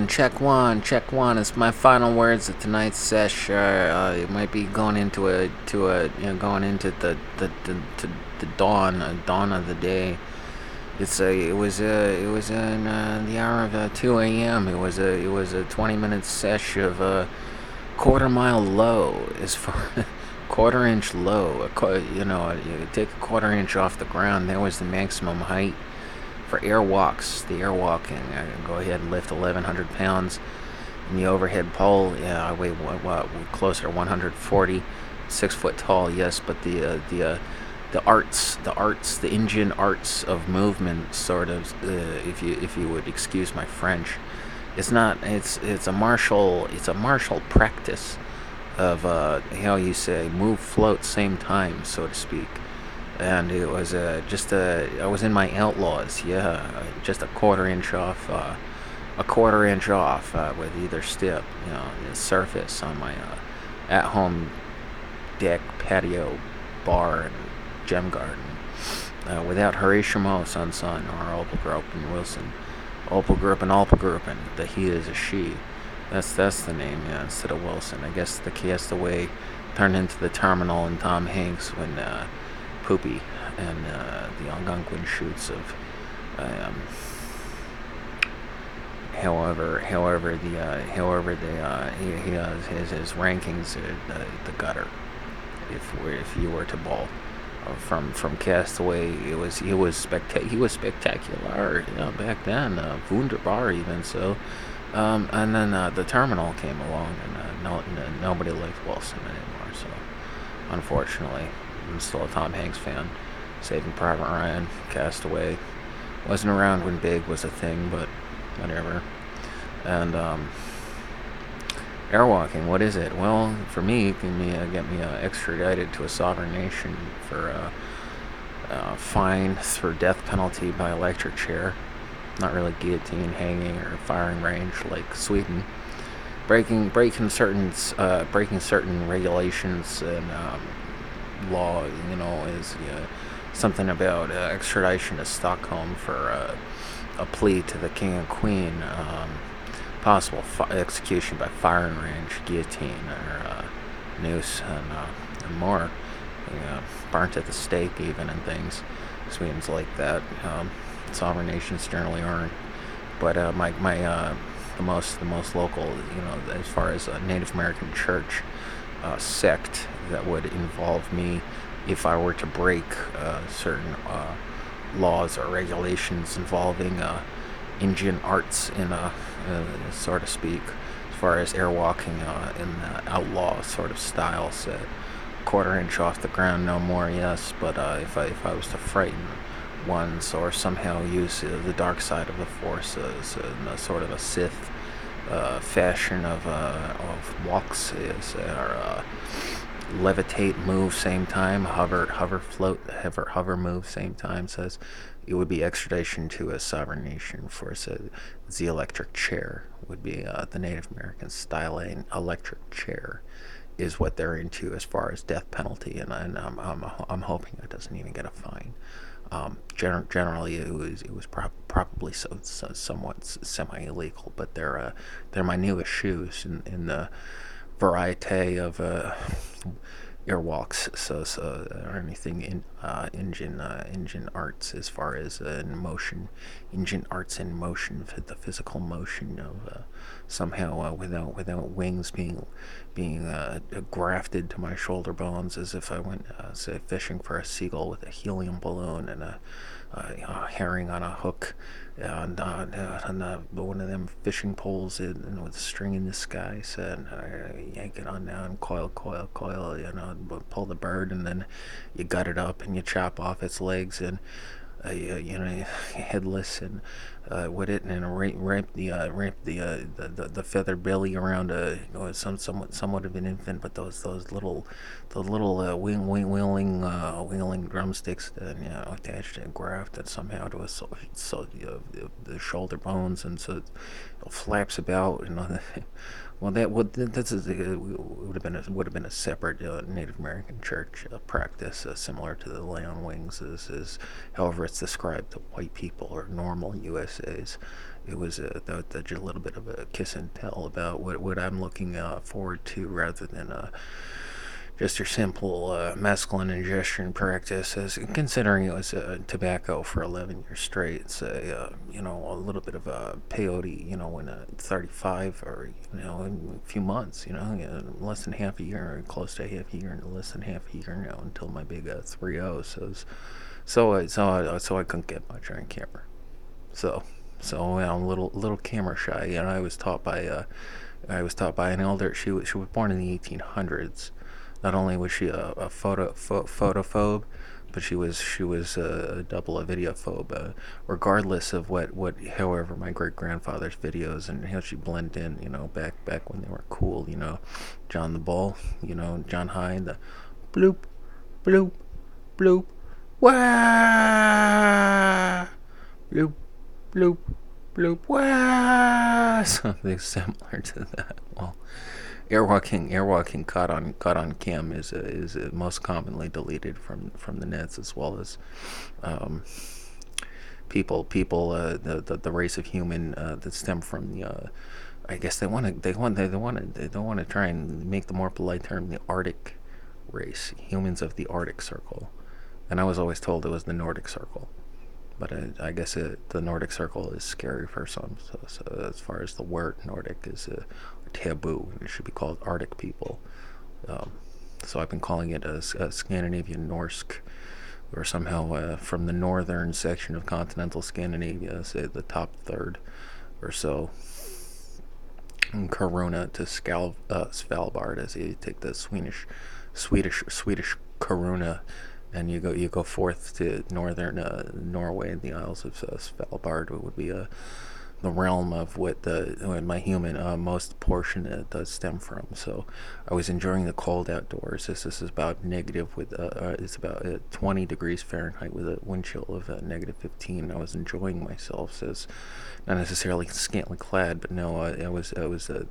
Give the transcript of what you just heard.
check one, check one. It's my final words of tonight's sesh. It might be going into going into the dawn of the day. It was in the hour of 2 a.m. It was a 20-minute sesh of quarter mile low as far quarter inch low. You take a quarter inch off the ground. That was the maximum height for airwalks. The airwalking, I go ahead and lift 1,100 pounds. And the overhead pole, yeah, I weigh closer to 140, 6 foot tall. Yes, but the Indian arts of movement, sort of, if you would excuse my French, it's not. It's a martial practice of how you say move, float, same time, so to speak. And it was I was in my outlaws, yeah, just a quarter inch off, with either step, the surface on my at-home deck, patio, bar, and gem garden, without Horatio son or Opel and Wilson. Opel Group and the he is a she. That's the name, yeah, instead of Wilson. I guess the Castaway turned into the Terminal and Tom Hanks when Poopy and the Algonquin shoots of. Um, he has his rankings at the gutter. If you were to ball from Castaway, he was spectacular, back then, wunderbar even so. And then the Terminal came along, and nobody liked Wilson anymore. So unfortunately, I'm still a Tom Hanks fan. Saving Private Ryan, Castaway. Wasn't around when Big was a thing, but whatever. And airwalking, what is it? Well, for me, it can get me extradited to a sovereign nation for fine for death penalty by electric chair. Not really guillotine, hanging, or firing range like Sweden. Breaking certain regulations and law, is something about extradition to Stockholm for a plea to the king and queen, possible execution by firing range, guillotine, or noose, and more. Burnt at the stake, even, and things. Sweden's like that. Sovereign nations generally aren't. But the most local, as far as a Native American church sect that would involve me if I were to break certain laws or regulations involving Indian arts in so to speak, as far as airwalking in the outlaw sort of style, set quarter inch off the ground, no more, yes. But if I was to frighten ones or somehow use the dark side of the force as a sort of a Sith fashion of walks, is or levitate, move, same time, hover, move, same time, says it would be extradition to a sovereign nation for the electric chair would be the Native American style electric chair is what they're into as far as death penalty, and I'm hoping it doesn't even get a fine. Generally, it was probably somewhat semi illegal, but they're my newest shoes in the variety of airwalks, or anything in engine arts, as far as in motion, engine arts in motion, the physical motion of somehow without wings being grafted to my shoulder bones, as if I went say fishing for a seagull with a helium balloon and a herring on a hook, and one of them fishing poles and with a string in the sky, said yank it on down, coil, pull the bird, and then you gut it up and you chop off its legs, and headless, and with it, and ramp the feathered belly around somewhat of an infant, but those little wheeling drumsticks that attached and grafted somehow to the shoulder bones, and so it flaps about, Well, would have been a separate Native American church practice, similar to the lay on wings, is however it's described to white people or normal USAs, it was a little bit of a kiss and tell about what I'm looking forward to, rather than just your simple mescaline ingestion practices. Considering it was tobacco for 11 years straight, it's a little bit of a peyote, in 35, or in a few months, less than half a year, or close to half a year, and less than half a year now until my big 3-0. So I couldn't get much on camera. So I'm a little camera shy. I was taught by an elder. She was born in the 1800s. Not only was she a photophobe, but she was a double a videophobe. Regardless of however, my great grandfather's videos and how she blended in, back when they were cool. John the Bull, John Hyde, the bloop bloop bloop, wah, bloop bloop bloop, wah, something similar to that. Well, airwalking caught on cam is most commonly deleted from the nets, as well as people the race of human that stem from the I guess they want to try and make the more polite term the Arctic race, humans of the Arctic Circle. And I was always told it was the Nordic Circle, but I guess the Nordic Circle is scary for some. So as far as the word Nordic is taboo, it should be called Arctic people. Um, so I've been calling it a Scandinavian Norse, or somehow from the northern section of continental Scandinavia, say the top third or so, Karuna to Svalbard, as you take the Swedish Karuna, and you go forth to northern Norway and the Isles of Svalbard. It would be the realm of what my human most portion does stem from. So I was enjoying the cold outdoors. This is about negative with it's about 20 degrees Fahrenheit with a wind chill of negative 15. I was enjoying myself, says not necessarily scantily clad, but no, I was the